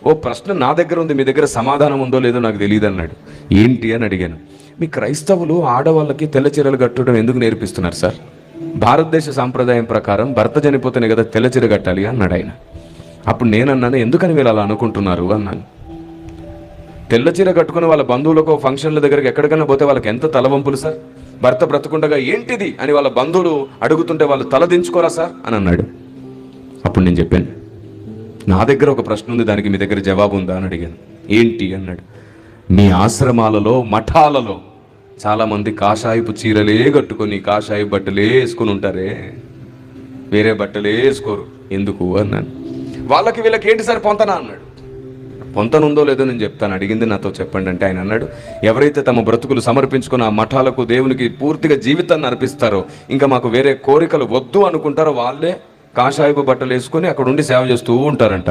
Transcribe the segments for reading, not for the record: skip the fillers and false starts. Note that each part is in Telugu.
ఓ ప్రశ్న నా దగ్గర ఉంది, మీ దగ్గర సమాధానం ఉందో లేదో నాకు తెలియదు అన్నాడు. ఏంటి అని అడిగాను. మీ క్రైస్తవులు ఆడవాళ్ళకి తెల్ల చీరలు కట్టడం ఎందుకు నేర్పిస్తున్నారు సార్? భారతదేశ సాంప్రదాయం ప్రకారం భర్త చనిపోతేనే కదా తెల్ల చీర కట్టాలి అన్నాడు ఆయన. అప్పుడు నేనన్నాను, ఎందుకని వీళ్ళు అలా అనుకుంటున్నారు అన్నాను. తెల్ల చీర కట్టుకుని వాళ్ళ బంధువులకు ఫంక్షన్ల దగ్గరికి ఎక్కడికైనా పోతే వాళ్ళకి ఎంత తలవంపులు సార్. భర్త బ్రతుకుండగా ఏంటిది అని వాళ్ళ బంధువులు అడుగుతుంటే వాళ్ళు తల దించుకోరా సార్ అని అన్నాడు. అప్పుడు నేను చెప్పాను, నా దగ్గర ఒక ప్రశ్న ఉంది, దానికి మీ దగ్గర జవాబు ఉందా అని అడిగాను. ఏంటి అన్నాడు. మీ ఆశ్రమాలలో మఠాలలో చాలామంది కాషాయపు చీరలే కట్టుకొని కాషాయ బట్టలే వేసుకొని ఉంటారే, వేరే బట్టలే వేసుకోరు, ఎందుకు అన్నాను. వాళ్ళకి వీళ్ళకి ఏంటి సార్ పొంతనా అన్నాడు. పొంతనుందో లేదో నేను చెప్తాను, అడిగింది నాతో చెప్పండి అంటే ఆయన అన్నాడు, ఎవరైతే తమ బ్రతుకులు సమర్పించుకుని ఆ మఠాలకు దేవునికి పూర్తిగా జీవితాన్ని అర్పిస్తారో, ఇంకా మాకు వేరే కోరికలు వద్దు అనుకుంటారో వాళ్ళే కాషాయపు బట్టలు వేసుకొని అక్కడ ఉండి సేవ చేస్తూ ఉంటారంట.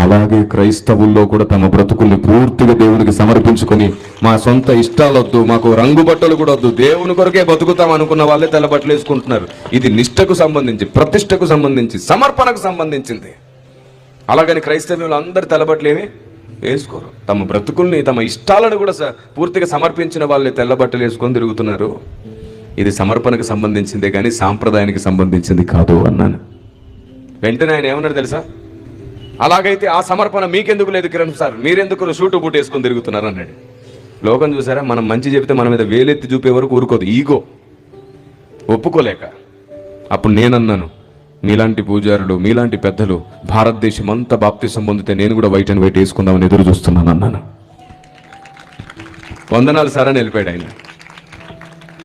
అలాగే క్రైస్తవుల్లో కూడా తమ బ్రతుకుల్ని పూర్తిగా దేవునికి సమర్పించుకొని మా సొంత ఇష్టాలు వద్దు, మాకు రంగు బట్టలు కూడా వద్దు, దేవుని కొరకే బతుకుతాం అనుకున్న వాళ్ళే తెల్ల బట్టలు వేసుకుంటున్నారు. ఇది నిష్ఠకు సంబంధించి, ప్రతిష్టకు సంబంధించి, సమర్పణకు సంబంధించింది. అలాగని క్రైస్తవులు అందరు తెల్లబట్టలు ఏమి వేసుకోరు. తమ బ్రతుకుల్ని తమ ఇష్టాలను కూడా పూర్తిగా సమర్పించిన వాళ్ళే తెల్లబట్టలు వేసుకొని తిరుగుతున్నారు. ఇది సమర్పణకు సంబంధించిందే కానీ సాంప్రదాయానికి సంబంధించింది కాదు అన్నాను. వెంటనే ఆయన ఏమన్నాడు తెలుసా? అలాగైతే ఆ సమర్పణ మీకెందుకు లేదు కిరణ్ సార్, మీరెందుకు షూటు బూట్ వేసుకొని తిరుగుతున్నారు అన్నాడు. లోకం చూసారా, మనం మంచి చెబితే మన మీద వేలెత్తి చూపే వరకు ఊరుకోదు, ఈగో ఒప్పుకోలేక. అప్పుడు నేనన్నాను, మీలాంటి పూజారులు మీలాంటి పెద్దలు భారతదేశం అంతా బాప్తిసం పొందితే నేను కూడా వైట్ అండ్ వైట్ వేసుకుందామని ఎదురు చూస్తున్నాను అన్నాను. వందనాలు సార్ అని వెళ్ళిపోయాడు ఆయన.